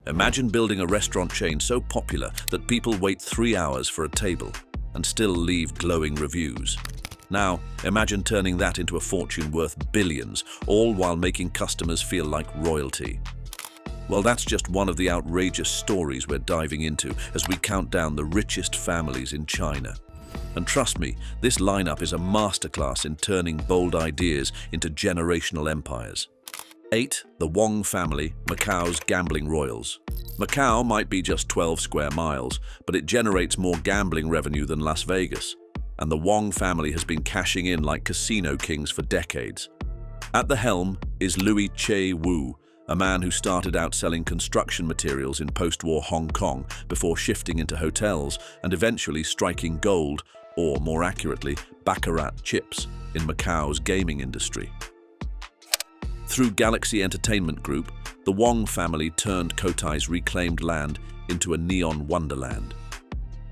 Imagine building a restaurant chain so popular that people wait 3 hours for a table and still leave glowing reviews. Now, imagine turning that into a fortune worth billions, all while making customers feel like royalty. Well, that's just one of the outrageous stories we're diving into as we count down the richest families in China. And trust me, this lineup is a masterclass in turning bold ideas into generational empires. 8. The Wang Family, Macau's gambling royals. Macau might be just 12 square miles, but it generates more gambling revenue than Las Vegas. And the Wang family has been cashing in like casino kings for decades. At the helm is Louis Che-Wu, a man who started out selling construction materials in post-war Hong Kong before shifting into hotels and eventually striking gold, or more accurately, baccarat chips, in Macau's gaming industry. Through Galaxy Entertainment Group, the Wang family turned Cotai's reclaimed land into a neon wonderland.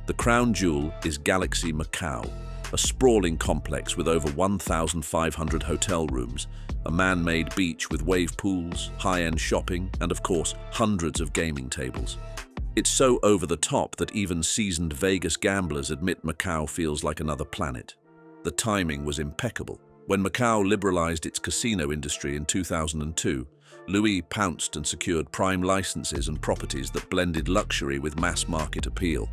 The crown jewel is Galaxy Macau, a sprawling complex with over 1,500 hotel rooms, a man-made beach with wave pools, high-end shopping, and of course, hundreds of gaming tables. It's so over the top that even seasoned Vegas gamblers admit Macau feels like another planet. The timing was impeccable. When Macau liberalized its casino industry in 2002, Louis pounced and secured prime licenses and properties that blended luxury with mass-market appeal.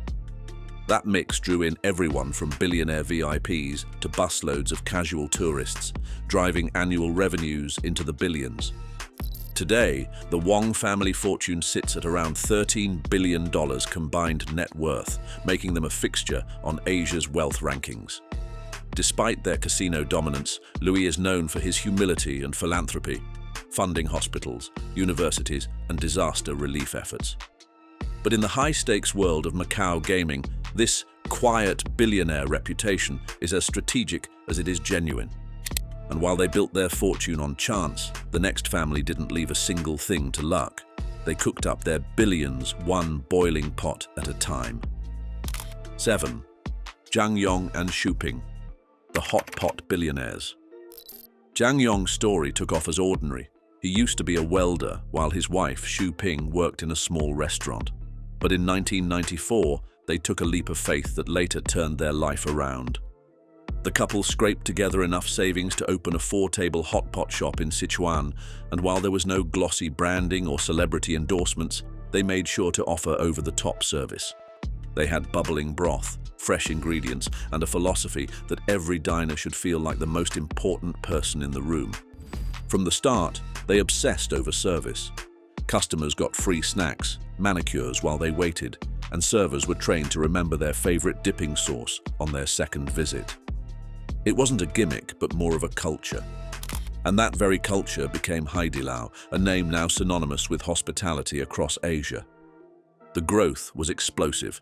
That mix drew in everyone from billionaire VIPs to busloads of casual tourists, driving annual revenues into the billions. Today, the Wang family fortune sits at around $13 billion combined net worth, making them a fixture on Asia's wealth rankings. Despite their casino dominance, Louis is known for his humility and philanthropy, funding hospitals, universities, and disaster relief efforts. But in the high-stakes world of Macau gaming, this quiet billionaire reputation is as strategic as it is genuine. And while they built their fortune on chance, the next family didn't leave a single thing to luck. They cooked up their billions one boiling pot at a time. 7. Zhang Yong and Xu Ping, the hot pot billionaires. Zhang Yong's story took off as ordinary. He used to be a welder while his wife, Xu Ping, worked in a small restaurant. But in 1994, they took a leap of faith that later turned their life around. The couple scraped together enough savings to open a 4-table hot pot shop in Sichuan, and while there was no glossy branding or celebrity endorsements, they made sure to offer over-the-top service. They had bubbling broth, fresh ingredients, and a philosophy that every diner should feel like the most important person in the room. From the start, they obsessed over service. Customers got free snacks, manicures while they waited, and servers were trained to remember their favorite dipping sauce on their second visit. It wasn't a gimmick, but more of a culture. And that very culture became Haidilao, a name now synonymous with hospitality across Asia. The growth was explosive.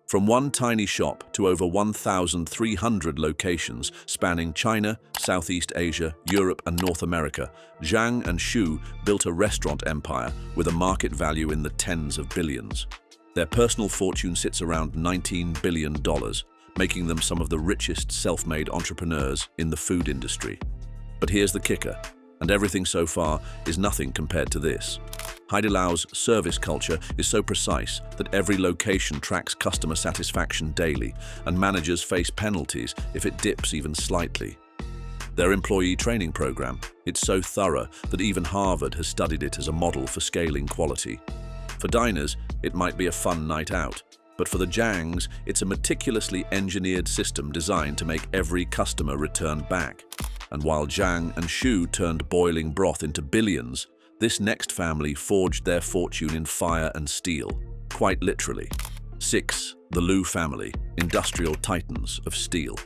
From one tiny shop to over 1,300 locations spanning China, Southeast Asia, Europe, and North America, Zhang and Xu built a restaurant empire with a market value in the tens of billions. Their personal fortune sits around $19 billion, making them some of the richest self-made entrepreneurs in the food industry. But here's the kicker, and everything so far is nothing compared to this. Haidilao's service culture is so precise that every location tracks customer satisfaction daily, and managers face penalties if it dips even slightly. Their employee training program, it's so thorough that even Harvard has studied it as a model for scaling quality. For diners, it might be a fun night out, but for the Zhangs, it's a meticulously engineered system designed to make every customer return back. And while Zhang and Xu turned boiling broth into billions, this next family forged their fortune in fire and steel, quite literally. 6. The Liu family, industrial titans of steel.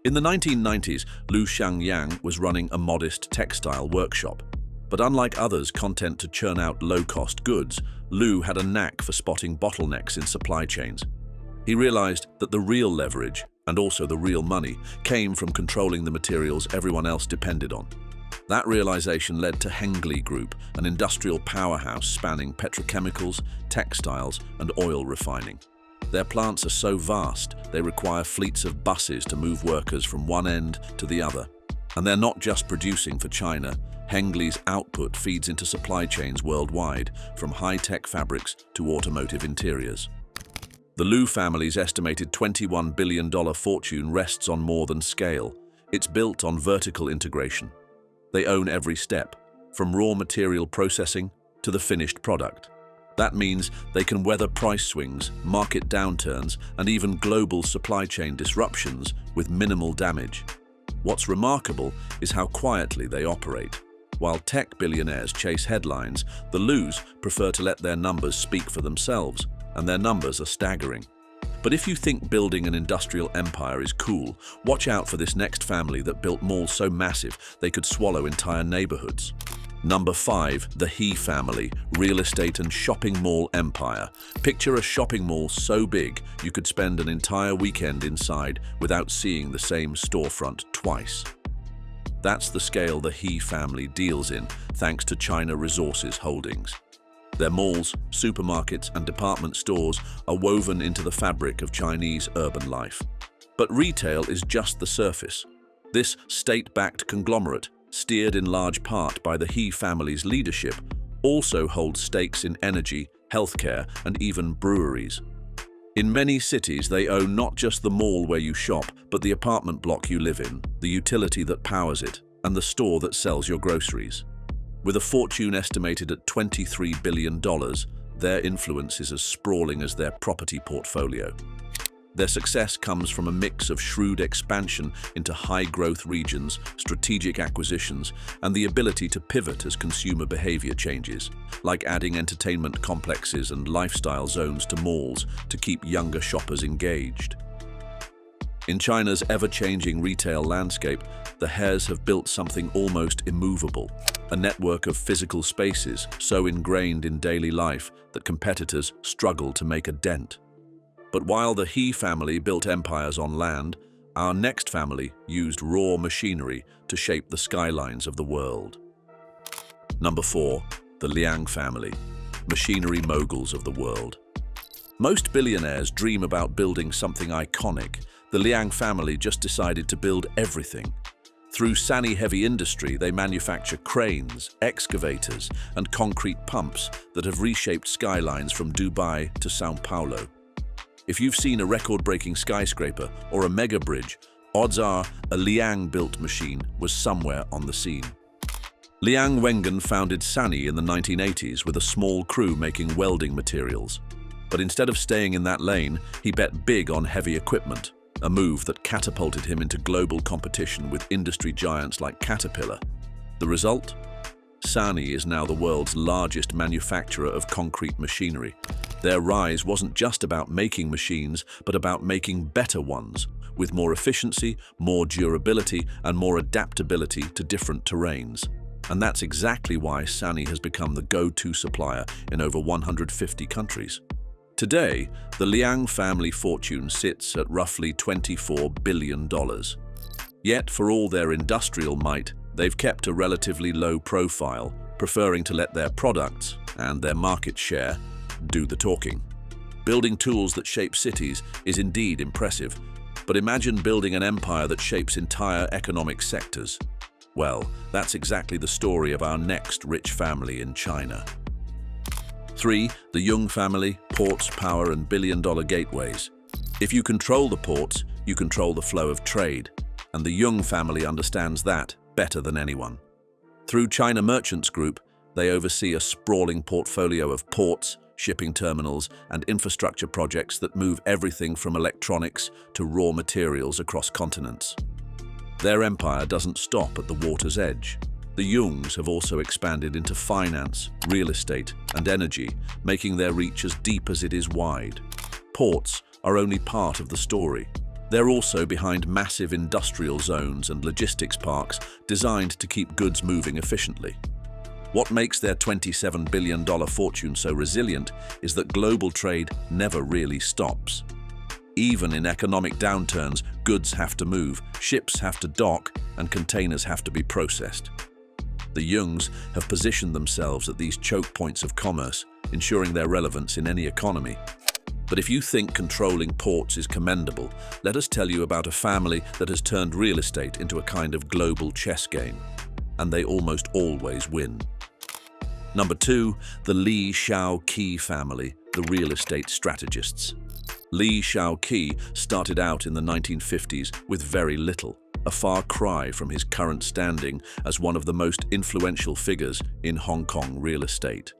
In the 1990s, Liu Xiangyang was running a modest textile workshop. But unlike others content to churn out low-cost goods, Liu had a knack for spotting bottlenecks in supply chains. He realized that the real leverage, and also the real money, came from controlling the materials everyone else depended on. That realization led to Hengli Group, an industrial powerhouse spanning petrochemicals, textiles, and oil refining. Their plants are so vast, they require fleets of buses to move workers from one end to the other. And they're not just producing for China. Hengli's output feeds into supply chains worldwide, from high-tech fabrics to automotive interiors. The Liu family's estimated $21 billion fortune rests on more than scale. It's built on vertical integration. They own every step, from raw material processing to the finished product. That means they can weather price swings, market downturns, and even global supply chain disruptions with minimal damage. What's remarkable is how quietly they operate. While tech billionaires chase headlines, the Lius prefer to let their numbers speak for themselves, and their numbers are staggering. But if you think building an industrial empire is cool, watch out for this next family that built malls so massive they could swallow entire neighborhoods. Number 5, the He family, real estate and shopping mall empire. Picture a shopping mall so big you could spend an entire weekend inside without seeing the same storefront twice. That's the scale the He family deals in, thanks to China Resources Holdings. Their malls, supermarkets, and department stores are woven into the fabric of Chinese urban life. But retail is just the surface. This state-backed conglomerate, steered in large part by the He family's leadership, also holds stakes in energy, healthcare, and even breweries. In many cities, they own not just the mall where you shop, but the apartment block you live in, the utility that powers it, and the store that sells your groceries. With a fortune estimated at $23 billion, their influence is as sprawling as their property portfolio. Their success comes from a mix of shrewd expansion into high-growth regions, strategic acquisitions, and the ability to pivot as consumer behavior changes, like adding entertainment complexes and lifestyle zones to malls to keep younger shoppers engaged. In China's ever-changing retail landscape, the He's have built something almost immovable, a network of physical spaces so ingrained in daily life that competitors struggle to make a dent. But while the He family built empires on land, our next family used raw machinery to shape the skylines of the world. Number 4, the Liang family, machinery moguls of the world. Most billionaires dream about building something iconic. The Liang family just decided to build everything. Through Sany heavy industry, they manufacture cranes, excavators, and concrete pumps that have reshaped skylines from Dubai to São Paulo. If you've seen a record-breaking skyscraper or a mega bridge, odds are a Liang-built machine was somewhere on the scene. Liang Wengen founded Sany in the 1980s with a small crew making welding materials. But instead of staying in that lane, he bet big on heavy equipment, a move that catapulted him into global competition with industry giants like Caterpillar. The result? Sany is now the world's largest manufacturer of concrete machinery. Their rise wasn't just about making machines, but about making better ones, with more efficiency, more durability, and more adaptability to different terrains. And that's exactly why Sany has become the go-to supplier in over 150 countries. Today, the Liang family fortune sits at roughly $24 billion. Yet, for all their industrial might, they've kept a relatively low profile, preferring to let their products and their market share do the talking. Building tools that shape cities is indeed impressive, but imagine building an empire that shapes entire economic sectors. Well, that's exactly the story of our next rich family in China. 3. The Yang family, ports, power, and billion-dollar gateways. If you control the ports, you control the flow of trade, and the Yang family understands that better than anyone. Through China Merchants Group, they oversee a sprawling portfolio of ports, shipping terminals, and infrastructure projects that move everything from electronics to raw materials across continents. Their empire doesn't stop at the water's edge. The Yangs have also expanded into finance, real estate, and energy, making their reach as deep as it is wide. Ports are only part of the story. They're also behind massive industrial zones and logistics parks designed to keep goods moving efficiently. What makes their $27 billion fortune so resilient is that global trade never really stops. Even in economic downturns, goods have to move, ships have to dock, and containers have to be processed. The Yangs have positioned themselves at these choke points of commerce, ensuring their relevance in any economy. But if you think controlling ports is commendable, let us tell you about a family that has turned real estate into a kind of global chess game. and they almost always win. Number 2, the Shau Kee family, the real estate strategists. Shau Kee started out in the 1950s with very little, a far cry from his current standing as one of the most influential figures in Hong Kong real estate.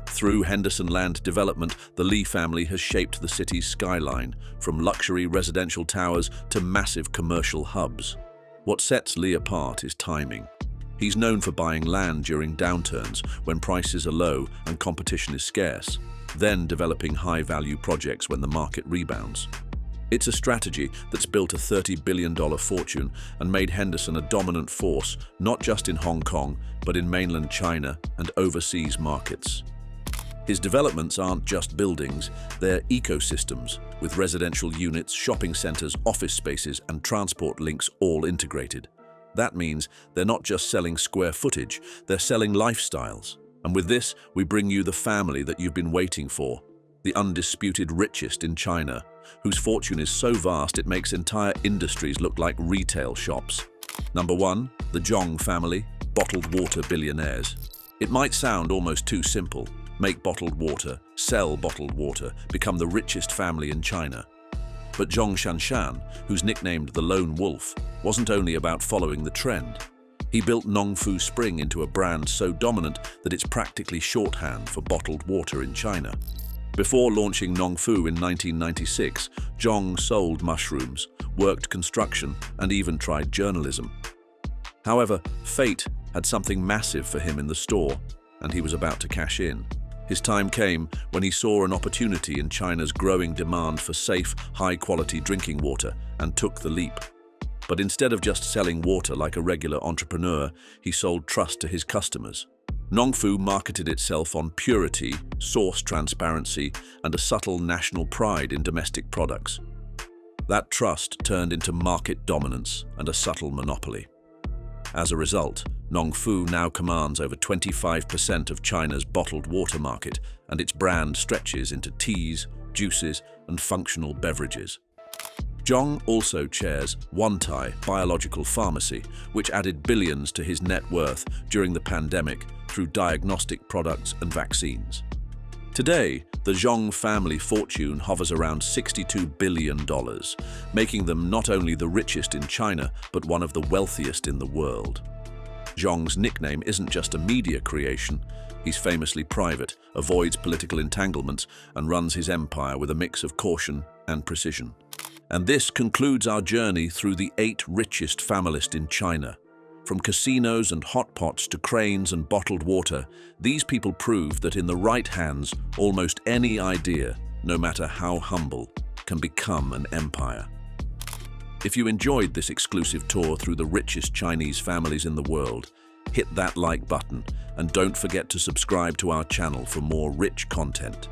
Through Henderson Land development, the family has shaped the city's skyline, from luxury residential towers to massive commercial hubs. What sets Lee apart is timing. He's known for buying land during downturns when prices are low and competition is scarce, then developing high-value projects when the market rebounds. It's a strategy that's built a $30 billion fortune and made Henderson a dominant force, not just in Hong Kong, but in mainland China and overseas markets. His developments aren't just buildings, they're ecosystems, with residential units, shopping centers, office spaces, and transport links all integrated. That means they're not just selling square footage, they're selling lifestyles. And with this, we bring you the family that you've been waiting for, the undisputed richest in China, whose fortune is so vast it makes entire industries look like retail shops. Number 1, the Zhong family, bottled water billionaires. It might sound almost too simple. Make bottled water, sell bottled water, become the richest family in China. But Zhong Shanshan, who's nicknamed the Lone Wolf, wasn't only about following the trend. He built Nongfu Spring into a brand so dominant that it's practically shorthand for bottled water in China. Before launching Nongfu in 1996, Zhong sold mushrooms, worked construction, and even tried journalism. However, fate had something massive for him in the store, and he was about to cash in. His time came when he saw an opportunity in China's growing demand for safe, high-quality drinking water and took the leap. But instead of just selling water like a regular entrepreneur, he sold trust to his customers. Nongfu marketed itself on purity, source transparency, and a subtle national pride in domestic products. That trust turned into market dominance and a subtle monopoly. As a result, Nongfu now commands over 25% of China's bottled water market, and its brand stretches into teas, juices, and functional beverages. Zhong also chairs Wantai Biological Pharmacy, which added billions to his net worth during the pandemic through diagnostic products and vaccines. Today, the Zhong family fortune hovers around $62 billion, making them not only the richest in China, but one of the wealthiest in the world. Zhong's nickname isn't just a media creation. He's famously private, avoids political entanglements, and runs his empire with a mix of caution and precision. And this concludes our journey through the 8 richest families in China. From casinos and hot pots to cranes and bottled water, these people prove that in the right hands, almost any idea, no matter how humble, can become an empire. If you enjoyed this exclusive tour through the richest Chinese families in the world, hit that like button and don't forget to subscribe to our channel for more rich content.